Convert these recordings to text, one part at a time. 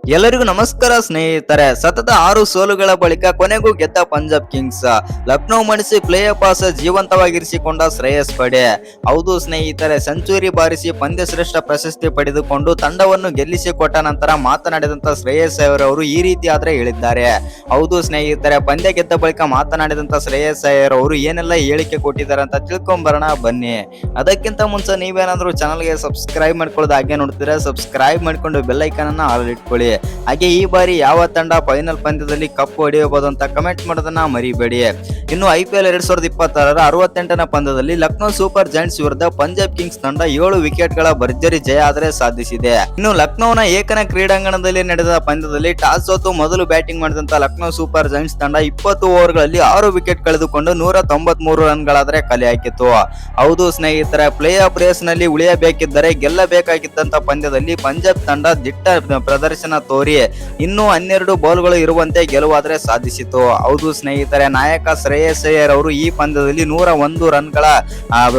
ಎಲ್ಲರಿಗೂ ನಮಸ್ಕಾರ ಸ್ನೇಹಿತರೆ. ಸತತ 6 ಸೋಲುಗಳ ಬಳಿಕ ಕೊನೆಗೂ ಗೆದ್ದ ಪಂಜಾಬ್ ಕಿಂಗ್ಸ್. ಲಕ್ನೋ ಮಣಿಸಿ ಪ್ಲೇ ಆಫ್ ಜೀವಂತವಾಗಿರಿಸಿಕೊಂಡ ಶ್ರೇಯಸ್ ಪಡೆ. ಹೌದು ಸ್ನೇಹಿತರೆ, ಸೆಂಚುರಿ ಬಾರಿಸಿ ಪಂದ್ಯ ಶ್ರೇಷ್ಠ ಪ್ರಶಸ್ತಿ ಪಡೆದುಕೊಂಡು ತಂಡವನ್ನು ಗೆಲ್ಲಿಸಿಕೊಟ್ಟ ನಂತರ ಮಾತನಾಡಿದಂತ ಶ್ರೇಯಸ್ ಅಯ್ಯರ್ ಅವರು ಈ ರೀತಿ ಆದ್ರೆ ಹೇಳಿದ್ದಾರೆ. ಹೌದು ಸ್ನೇಹಿತರೆ, ಪಂದ್ಯ ಗೆದ್ದ ಬಳಿಕ ಮಾತನಾಡಿದಂತ ಶ್ರೇಯಸ್ ಅಯ್ಯರ್ ಅವರು ಏನೆಲ್ಲ ಹೇಳಿಕೆ ಕೊಟ್ಟಿದ್ದಾರೆ ಅಂತ ತಿಳ್ಕೊಂಬರೋಣ ಬನ್ನಿ. ಅದಕ್ಕಿಂತ ಮುಂಚೆ ನೀವೇನಾದ್ರೂ ಚಾನಲ್ಗೆ ಸಬ್ಸ್ಕ್ರೈಬ್ ಮಾಡ್ಕೊಳ್ಳೋದು ಹಾಗೆ ನೋಡ್ತೀರಾ, ಸಬ್ಸ್ಕ್ರೈಬ್ ಮಾಡ್ಕೊಂಡು ಬೆಲ್ ಐಕಾನ್ ಅನ್ನ ಆಲ್ ಇಟ್ಕೊಳ್ಳಿ. ಹಾಗೆ ಈ ಬಾರಿ ಯಾವ ತಂಡ ಫೈನಲ್ ಪಂದ್ಯದಲ್ಲಿ ಕಪ್ ಹೊಡೆಯಬಹುದು ಅಂತ ಕಮೆಂಟ್ ಮಾಡೋದನ್ನ ಮರಿಬೇಡಿ. ಇನ್ನು IPL 2026ರ 68ನೇ ಪಂದ್ಯದಲ್ಲಿ ಲಕ್ನೋ ಸೂಪರ್ ಜೈಂಟ್ಸ್ ವಿರುದ್ಧ ಪಂಜಾಬ್ ಕಿಂಗ್ಸ್ ತಂಡ 7 ವಿಕೆಟ್ಗಳ ಭರ್ಜರಿ ಜಯ ಆದ್ರೆ ಸಾಧಿಸಿದೆ. ಇನ್ನು ಲಕ್ನೋನ ಏಕನ ಕ್ರೀಡಾಂಗಣದಲ್ಲಿ ನಡೆದ ಪಂದ್ಯದಲ್ಲಿ ಟಾಸ್ ಸೋತು ಮೊದಲು ಬ್ಯಾಟಿಂಗ್ ಮಾಡಿದಂತ ಲಕ್ನೋ ಸೂಪರ್ ಜೈಂಟ್ಸ್ ತಂಡ 20 ಓವರ್ಗಳಲ್ಲಿ 6 ವಿಕೆಟ್ ಕಳೆದುಕೊಂಡು 193 ರನ್ಗಳಾದ್ರೆ ಕಲೆ ಹಾಕಿತ್ತು. ಹೌದು ಸ್ನೇಹಿತರೆ, ಪ್ಲೇ ಆಫ್ ರೇಸ್ ನಲ್ಲಿ ಉಳಿಯಬೇಕಿದ್ದರೆ ಗೆಲ್ಲಬೇಕಾಗಿದ್ದಂತ ಪಂದ್ಯದಲ್ಲಿ ಪಂಜಾಬ್ ತಂಡ ದಿಟ್ಟ ಪ್ರದರ್ಶನ ತೋರಿ ಇನ್ನೂ 12 ಬಾಲ್ಗಳು ಇರುವಂತೆ ಗೆಲುವಾದ್ರೆ ಸಾಧಿಸಿತು. ಹೌದು ಸ್ನೇಹಿತರೆ, ನಾಯಕ ಶ್ರೇಯಸ್ ಅಯ್ಯರ್ ಅವರು ಈ ಪಂದ್ಯದಲ್ಲಿ 101 ರನ್ಗಳ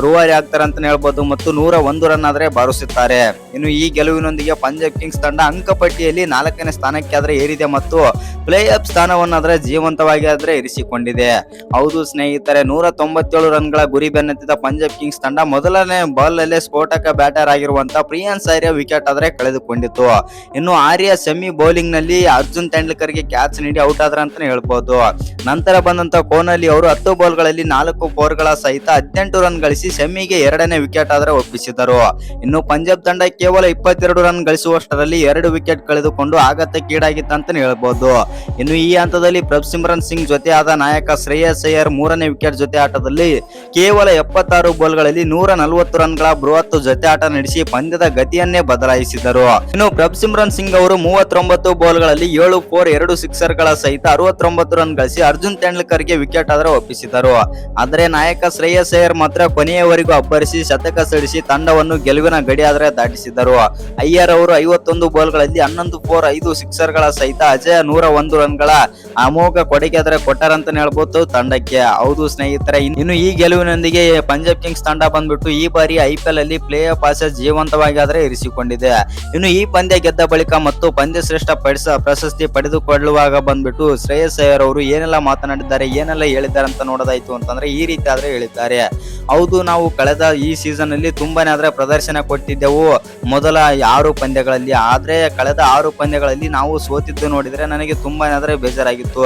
ರೂವಾರಿ ಆಗ್ತಾರೆ ಅಂತ ಹೇಳ್ಬೋದು ಮತ್ತು 101 ರನ್ ಆದ್ರೆ ಬಾರಿಸುತ್ತಾರೆ. ಇನ್ನು ಈ ಗೆಲುವಿನೊಂದಿಗೆ ಪಂಜಾಬ್ ಕಿಂಗ್ಸ್ ತಂಡ ಅಂಕಪಟ್ಟಿಯಲ್ಲಿ 4ನೇ ಸ್ಥಾನಕ್ಕೆ ಆದ್ರೆ ಏರಿದೆ ಮತ್ತು ಪ್ಲೇ ಆಫ್ ಸ್ಥಾನವನ್ನಾದ್ರೆ ಜೀವಂತವಾಗಿ ಆದ್ರೆ ಇರಿಸಿಕೊಂಡಿದೆ. ಹೌದು ಸ್ನೇಹಿತರೆ, 197 ರನ್ಗಳ ಗುರಿ ಬೆನ್ನತ್ತಿದ ಪಂಜಾಬ್ ಕಿಂಗ್ಸ್ ತಂಡ ಮೊದಲನೇ ಬಾಲ್ ಅಲ್ಲೇ ಸ್ಫೋಟಕ ಬ್ಯಾಟರ್ ಆಗಿರುವಂತ ಪ್ರಿಯಾನ್ಸ್ ಆರ್ಯ ವಿಕೆಟ್ ಆದ್ರೆ ಕಳೆದುಕೊಂಡಿತ್ತು. ಇನ್ನು ಆರ್ಯ ಸೆಮಿ ಬೌಲಿಂಗ್ ನಲ್ಲಿ ಅರ್ಜುನ್ ತೆಂಡೂಲ್ಕರ್ಗೆ ಕ್ಯಾಚ್ ನೀಡಿ ಔಟ್ ಆದ್ರ ಅಂತಾನೆ ಹೇಳ್ಬಹುದು. ನಂತರ ಬಂದಂತ ಕೊಹ್ಲಿ ಅವರು 10 ಬಾಲ್ಗಳಲ್ಲಿ 4 ಫೋರ್ಗಳ ಸಹಿತ 18 ರನ್ ಗಳಿಸಿ ಸೆಮಿಗೆ 2ನೇ ವಿಕೆಟ್ ಆದ್ರೆ ಒಪ್ಪಿಸಿದರು. ಇನ್ನು ಪಂಜಾಬ್ ತಂಡ ಕೇವಲ 22 ರನ್ ಗಳಿಸುವಷ್ಟರಲ್ಲಿ 2 ವಿಕೆಟ್ ಕಳೆದುಕೊಂಡು ಆಘಾತಕ್ಕೀಡಾಗಿತ್ತಂತಾನೆ ಹೇಳ್ಬಹುದು. ಇನ್ನು ಈ ಹಂತದಲ್ಲಿ ಪ್ರಭ್ಸಿಮ್ರನ್ ಸಿಂಗ್ ಜೊತೆ ಆದ ನಾಯಕ ಶ್ರೇಯಸ್ ಅಯ್ಯರ್ 3ನೇ ವಿಕೆಟ್ ಜೊತೆ ಆಟದಲ್ಲಿ ಕೇವಲ 76 ಬಾಲ್ಗಳಲ್ಲಿ 140 ರನ್ಗಳ ಬೃಹತ್ ಜೊತೆ ಆಟ ನಡೆಸಿ ಪಂದ್ಯದ ಗತಿಯನ್ನೇ ಬದಲಾಯಿಸಿದರು. ಇನ್ನು ಪ್ರಭ್ಸಿಮ್ರನ್ ಸಿಂಗ್ ಅವರು 39 ಬಾಲ್ಗಳಲ್ಲಿ 7 4 2 ಸಿಕ್ಸರ್ಗಳ ಸಹಿತ 69 ರನ್ ಗಳಿಸಿ ಅರ್ಜುನ್ ತೆಂಡೂಲ್ಕರ್ಗೆ ವಿಕೆಟ್ ಆದ್ರೆ ಒಪ್ಪಿಸಿದರು. ಆದರೆ ನಾಯಕ ಶ್ರೇಯಸ್ ಅಯ್ಯರ್ ಮಾತ್ರ ಕೊನೆಯವರೆಗೂ ಅಬ್ಬರಿಸಿ ಶತಕ ಸಿಡಿಸಿ ತಂಡವನ್ನು ಗೆಲುವಿನ ಗಡಿ ಆದ್ರೆ ದಾಟಿಸಿದರು. ಅಯ್ಯರ್ ಅವರು 51 ಬಾಲ್ಗಳಲ್ಲಿ 11 4 5 ಸಿಕ್ಸರ್ಗಳ ಸಹಿತ ಅಜಯ 101 ರನ್ಗಳ ಅಮೋಘ ಕೊಡುಗೆ ಆದ್ರೆ ಕೊಟ್ಟಾರಂತ ಹೇಳ್ಬೋದು ತಂಡಕ್ಕೆ. ಹೌದು ಸ್ನೇಹಿತರೆ, ಇನ್ನು ಈ ಗೆಲುವಿನೊಂದಿಗೆ ಪಂಜಾಬ್ ಕಿಂಗ್ಸ್ ತಂಡ ಬಂದ್ಬಿಟ್ಟು ಈ ಬಾರಿ IPL ಅಲ್ಲಿ ಪ್ಲೇ ಆಫ್ ಜೀವಂತವಾಗಿ ಆದ್ರೆ ಇರಿಸಿಕೊಂಡಿದೆ. ಇನ್ನು ಈ ಪಂದ್ಯ ಗೆದ್ದ ಬಳಿಕ ಮತ್ತು ಪಂದ್ಯ ಶ್ರೇಷ್ಠ ಪ್ರಶಸ್ತಿ ಪಡೆದುಕೊಳ್ಳುವಾಗ ಬಂದ್ಬಿಟ್ಟು ಶ್ರೇಯಸ್ ಅಯ್ಯರ್ ಅವರು ಏನೆಲ್ಲ ಮಾತನಾಡಿದ್ದಾರೆ, ಏನೆಲ್ಲ ಹೇಳಿದ್ದಾರೆ ಅಂತ ನೋಡೋದಾಯ್ತು ಅಂತಂದ್ರೆ ಈ ರೀತಿ ಆದ್ರೆ ಹೇಳಿದ್ದಾರೆ. ಹೌದು, ನಾವು ಕಳೆದ ಈ ಸೀಸನ್ ಅಲ್ಲಿ ತುಂಬಾನೇ ಆದ್ರೆ ಪ್ರದರ್ಶನ ಕೊಟ್ಟಿದ್ದೆವು ಮೊದಲ 6 ಪಂದ್ಯಗಳಲ್ಲಿ. ಆದ್ರೆ ಕಳೆದ 6 ಪಂದ್ಯಗಳಲ್ಲಿ ನಾವು ಸೋತಿದ್ದು ನೋಡಿದ್ರೆ ನನಗೆ ತುಂಬಾನೇ ಆದ್ರೆ ಬೇಜಾರಾಗಿತ್ತು.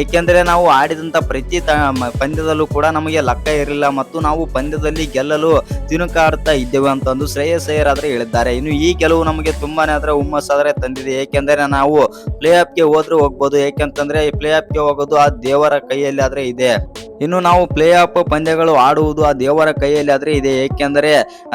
ಏಕೆಂದ್ರೆ ನಾವು ಆಡಿದಂತ ಪ್ರತಿ ಪಂದ್ಯದಲ್ಲೂ ಕೂಡ ನಮಗೆ ಲೆಕ್ಕ ಇರಲಿಲ್ಲ ಮತ್ತು ನಾವು ಪಂದ್ಯದಲ್ಲಿ ಗೆಲ್ಲಲು ತಿಣುಕಾಡ್ತಾ ಇದ್ದೇವೆ ಅಂತಂದು ಶ್ರೇಯಸ್ ಅಯ್ಯರ್ ಆದ್ರೆ ಹೇಳಿದ್ದಾರೆ. ಇನ್ನು ಈ ಗೆಲುವು ನಮಗೆ ತುಂಬಾನೇ ಆದ್ರೆ ಹುಮ್ಮಸ್ಸಾದ್ರೆ ತಂದಿದೆ. ಏಕೆಂದರೆ ನಾವು ಪ್ಲೇ ಆಫ್ಗೆ ಹೋದ್ರೂ ಹೋಗ್ಬೋದು, ಏಕೆಂತಂದ್ರೆ ಪ್ಲೇ ಆಫ್ಗೆ ಹೋಗೋದು ಆ ದೇವರ ಕೈಯಲ್ಲಿ ಆದ್ರೆ ಇದೆ. ಇನ್ನು ನಾವು ಪ್ಲೇ ಆಫ್ ಪಂದ್ಯಗಳು ಆಡುವುದು ಆ ದೇವರ ಕೈಯಲ್ಲಿ ಆದ್ರೆ ಇದೆ. ಏಕೆಂದರೆ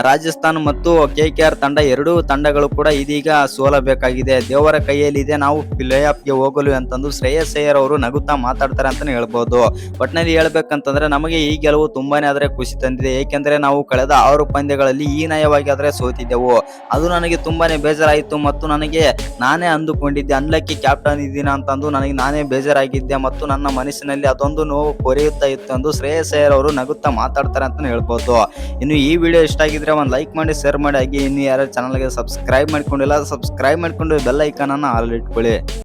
ರಾಜಸ್ಥಾನ್ ಮತ್ತು KKR ತಂಡ ಎರಡೂ ತಂಡಗಳು ಕೂಡ ಇದೀಗ ಸೋಲಬೇಕಾಗಿದೆ, ದೇವರ ಕೈಯಲ್ಲಿ ಇದೆ ನಾವು ಪ್ಲೇ ಆಫ್ಗೆ ಹೋಗಲು ಅಂತಂದು ಶ್ರೇಯಸ್ ಅಯ್ಯರ್ ಅವರು ನಗುತ್ತಾ ಮಾತಾಡ್ತಾರೆ ಅಂತಾನೆ ಹೇಳ್ಬೋದು. ಒಟ್ಟಿನಲ್ಲಿ ಹೇಳ್ಬೇಕಂತಂದ್ರೆ ನಮಗೆ ಈ ಗೆಲುವು ತುಂಬಾನೇ ಆದ್ರೆ ಖುಷಿ ತಂದಿದೆ. ಏಕೆಂದ್ರೆ ನಾವು ಕಳೆದ 6 ಪಂದ್ಯಗಳಲ್ಲಿ ಹೀನಾಯವಾಗಿ ಆದ್ರೆ ಸೋತಿದ್ದೆವು. ಅದು ನನಗೆ ತುಂಬಾನೇ ಬೇಜಾರಾಯಿತು ಮತ್ತು ನನಗೆ ನಾನೇ ಅಂದುಕೊಂಡಿದ್ದೆ ಅನ್ಲಕ್ಕಿ ಕ್ಯಾಪ್ಟನ್ ಇದ್ದೀನ ಅಂತಂದು ನನಗೆ ನಾನೇ ಬೇಜಾರಾಗಿದ್ದೆ ಮತ್ತು ನನ್ನ ಮನಸ್ಸಿನಲ್ಲಿ ಅದೊಂದು ನೋವು ಕೊರೆಯುತ್ತಾ ಇತ್ತು ಎಂದು ಶ್ರೇಯಸ್ ಅಯ್ಯರ್ ಅವರು ನಗುತ್ತಾ ಮಾತಾಡ್ತಾರೆ ಅಂತಾನೆ ಹೇಳ್ಬೋದು. ಇನ್ನು ಈ ವಿಡಿಯೋ ಇಷ್ಟ ಆಗಿದ್ರೆ ಒಂದು ಲೈಕ್ ಮಾಡಿ, ಶೇರ್ ಮಾಡಿ. ಹಾಗೆ ಇನ್ನು ಯಾರು ಚಾನಲ್ಗೆ ಸಬ್ಸ್ಕ್ರೈಬ್ ಮಾಡ್ಕೊಂಡಿಲ್ಲ ಸಬ್ಸ್ಕ್ರೈಬ್ ಮಾಡ್ಕೊಂಡು ಬೆಲ್ ಐಕಾನ್ ಅನ್ನ ಆಲ್ ಇಟ್ಕೊಳ್ಳಿ.